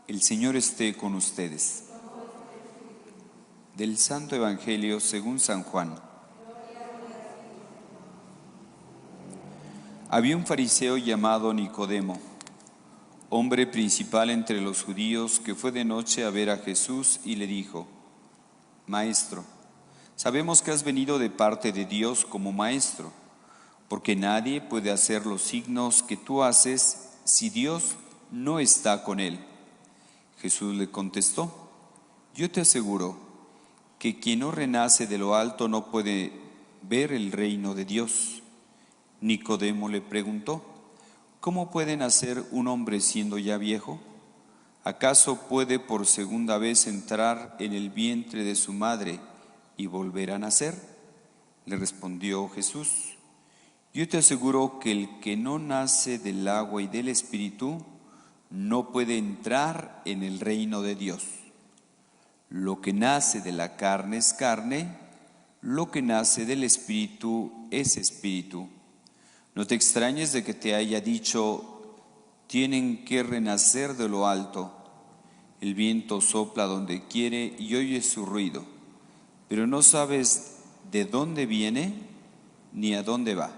El Señor esté con ustedes. Del Santo Evangelio según San Juan. Había un fariseo llamado Nicodemo, hombre principal entre los judíos, que fue de noche a ver a Jesús y le dijo: Maestro, sabemos que has venido de parte de Dios como maestro, porque nadie puede hacer los signos que tú haces si Dios no está con él. Jesús le contestó: Yo te aseguro que quien no renace de lo alto no puede ver el reino de Dios. Nicodemo le preguntó: ¿Cómo puede nacer un hombre siendo ya viejo? ¿Acaso puede por segunda vez entrar en el vientre de su madre y volver a nacer? Le respondió Jesús: Yo te aseguro que el que no nace del agua y del Espíritu no puede entrar en el reino de Dios. Lo que nace de la carne es carne, lo que nace del Espíritu es espíritu. No te extrañes de que te haya dicho: tienen que renacer de lo alto. El viento sopla donde quiere y oyes su ruido, pero no sabes de dónde viene ni a dónde va.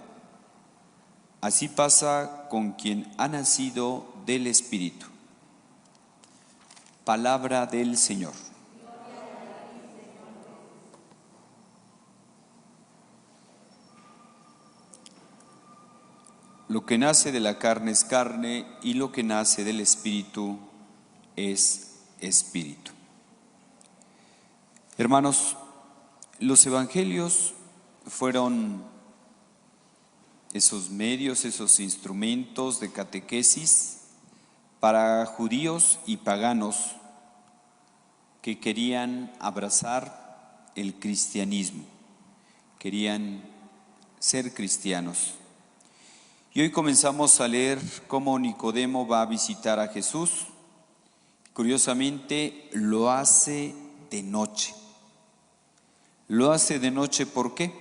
Así pasa con quien ha nacido del Espíritu. Palabra del Señor. Lo que nace de la carne es carne y lo que nace del Espíritu es espíritu. Hermanos, los evangelios fueron esos medios, esos instrumentos de catequesis para judíos y paganos que querían abrazar el cristianismo, querían ser cristianos. Y hoy comenzamos a leer cómo Nicodemo va a visitar a Jesús. Curiosamente, lo hace de noche. Lo hace de noche, ¿por qué?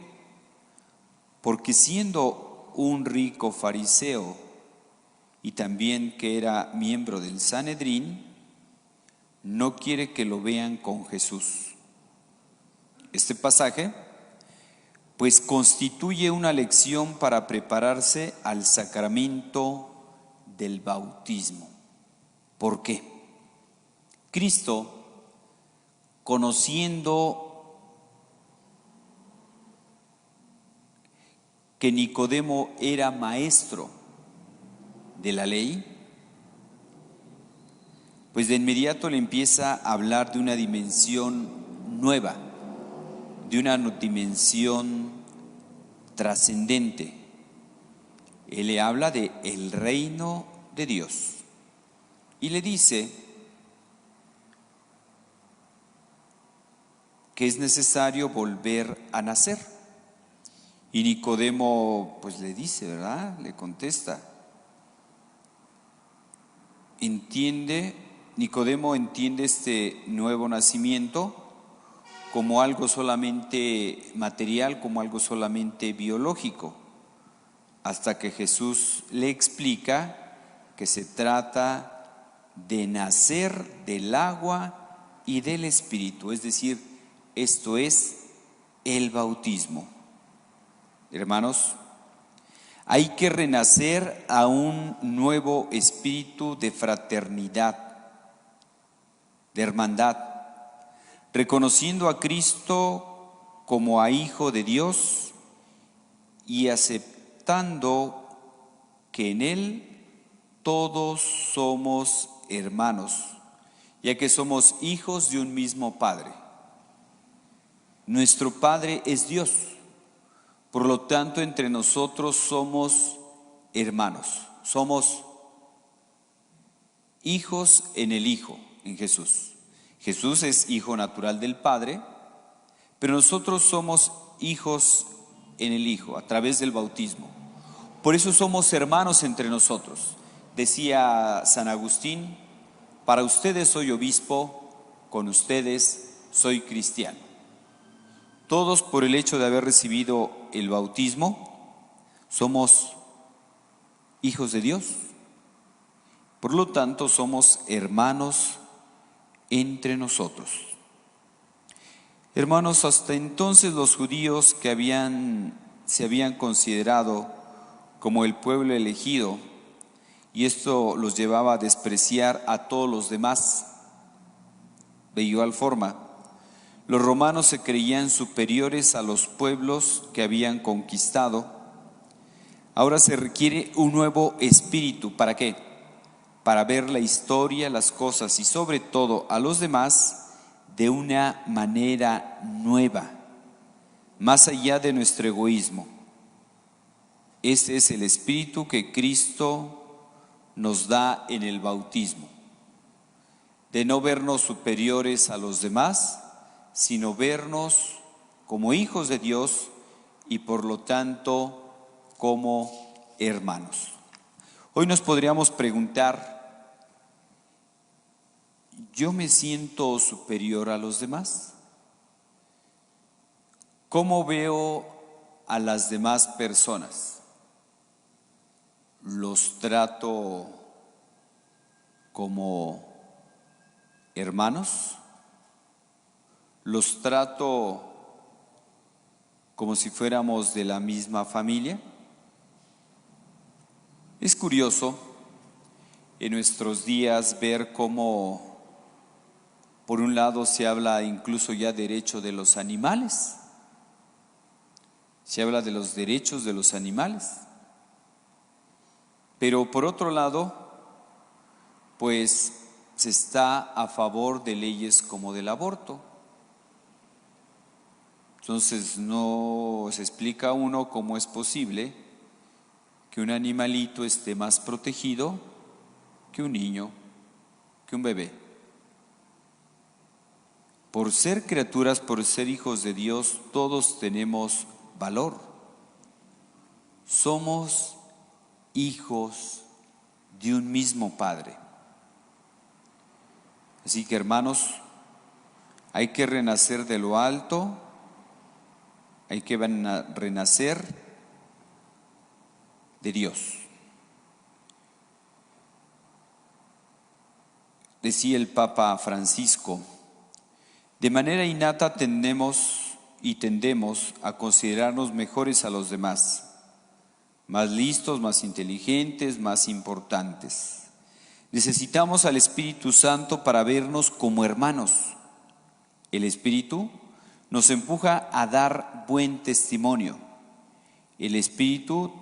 Porque siendo un rico fariseo y también que era miembro del Sanedrín, no quiere que lo vean con Jesús. Este pasaje pues constituye una lección para prepararse al sacramento del bautismo. ¿Por qué? Cristo, conociendo que Nicodemo era maestro de la ley, pues de inmediato le empieza a hablar de una dimensión nueva, de una dimensión trascendente. Él le habla de el reino de Dios y le dice que es necesario volver a nacer. Y Nicodemo pues le dice, ¿verdad? Le contesta. Nicodemo entiende este nuevo nacimiento como algo solamente material, como algo solamente biológico, hasta que Jesús le explica que se trata de nacer del agua y del Espíritu, es decir, esto es el bautismo. Hermanos, hay que renacer a un nuevo espíritu de fraternidad, de hermandad, reconociendo a Cristo como a Hijo de Dios y aceptando que en Él todos somos hermanos, ya que somos hijos de un mismo Padre. Nuestro Padre es Dios, por lo tanto entre nosotros somos hermanos, somos hijos en el Hijo, en Jesús. Jesús es hijo natural del Padre, pero nosotros somos hijos en el Hijo a través del bautismo. Por eso somos hermanos entre nosotros. Decía San Agustín: para ustedes soy obispo, con ustedes soy cristiano. Todos, por el hecho de haber recibido el bautismo, somos hijos de Dios. Por lo tanto, somos hermanos entre nosotros. Hermanos, hasta entonces los judíos que se habían considerado como el pueblo elegido, y esto los llevaba a despreciar a todos los demás. De igual forma, los romanos se creían superiores a los pueblos que habían conquistado. Ahora se requiere un nuevo espíritu. ¿Para qué? Para ver la historia, las cosas y sobre todo a los demás de una manera nueva, más allá de nuestro egoísmo. Ese es el espíritu que Cristo nos da en el bautismo, de no vernos superiores a los demás, sino vernos como hijos de Dios y por lo tanto como hermanos. Hoy nos podríamos preguntar, ¿yo me siento superior a los demás? ¿Cómo veo a las demás personas? ¿Los trato como hermanos? ¿Los trato como si fuéramos de la misma familia? Es curioso en nuestros días ver cómo, por un lado, se habla incluso ya derecho de los animales. Se habla de los derechos de los animales. Pero por otro lado, pues se está a favor de leyes como del aborto. Entonces no se explica a uno cómo es posible que un animalito esté más protegido que un niño, que un bebé. Por ser criaturas, por ser hijos de Dios, todos tenemos valor. Somos hijos de un mismo Padre. Así que, hermanos, hay que renacer de lo alto, hay que renacer de Dios. Decía el Papa Francisco, de manera innata tendemos a considerarnos mejores a los demás, más listos, más inteligentes, más importantes. Necesitamos al Espíritu Santo para vernos como hermanos. El Espíritu nos empuja a dar buen testimonio. El Espíritu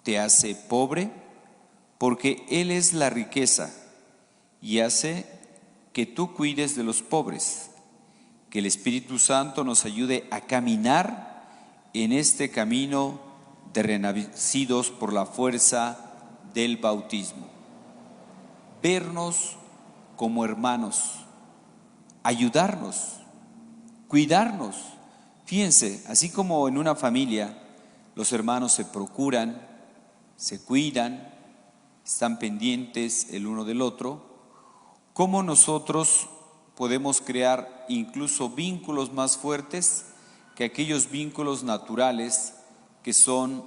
te hace pobre porque Él es la riqueza y hace que tú cuides de los pobres. Que el Espíritu Santo nos ayude a caminar en este camino de renacidos por la fuerza del bautismo. Vernos como hermanos, ayudarnos, cuidarnos. Fíjense, así como en una familia los hermanos se procuran, se cuidan, están pendientes el uno del otro, ¿cómo nosotros podemos crear incluso vínculos más fuertes que aquellos vínculos naturales que son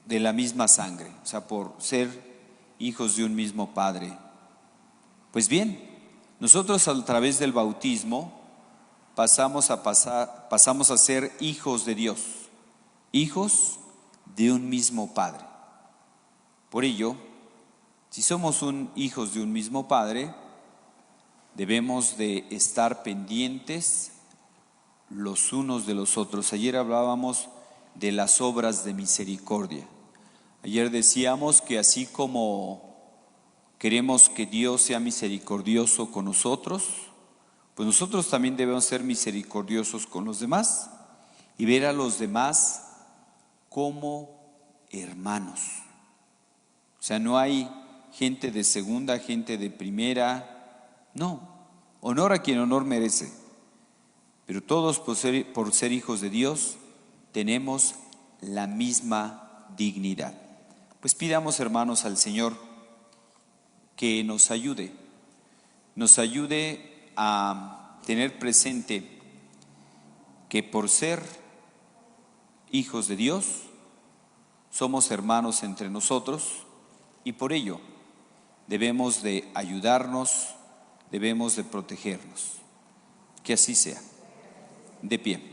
de la misma sangre, o sea, por ser hijos de un mismo Padre? Pues bien, nosotros a través del bautismo pasamos a ser hijos de Dios, hijos de un mismo Padre. Por ello, si somos hijos de un mismo Padre, debemos de estar pendientes los unos de los otros. Ayer hablábamos de las obras de misericordia. Ayer decíamos que así como queremos que Dios sea misericordioso con nosotros, pues nosotros también debemos ser misericordiosos con los demás y ver a los demás como hermanos. O sea, no hay gente de segunda, gente de primera. No, honor a quien honor merece, pero todos por ser hijos de Dios tenemos la misma dignidad. Pues pidamos, hermanos, al Señor que nos ayude a tener presente que por ser hijos de Dios somos hermanos entre nosotros y por ello debemos de ayudarnos, debemos de protegernos. Que así sea. De pie.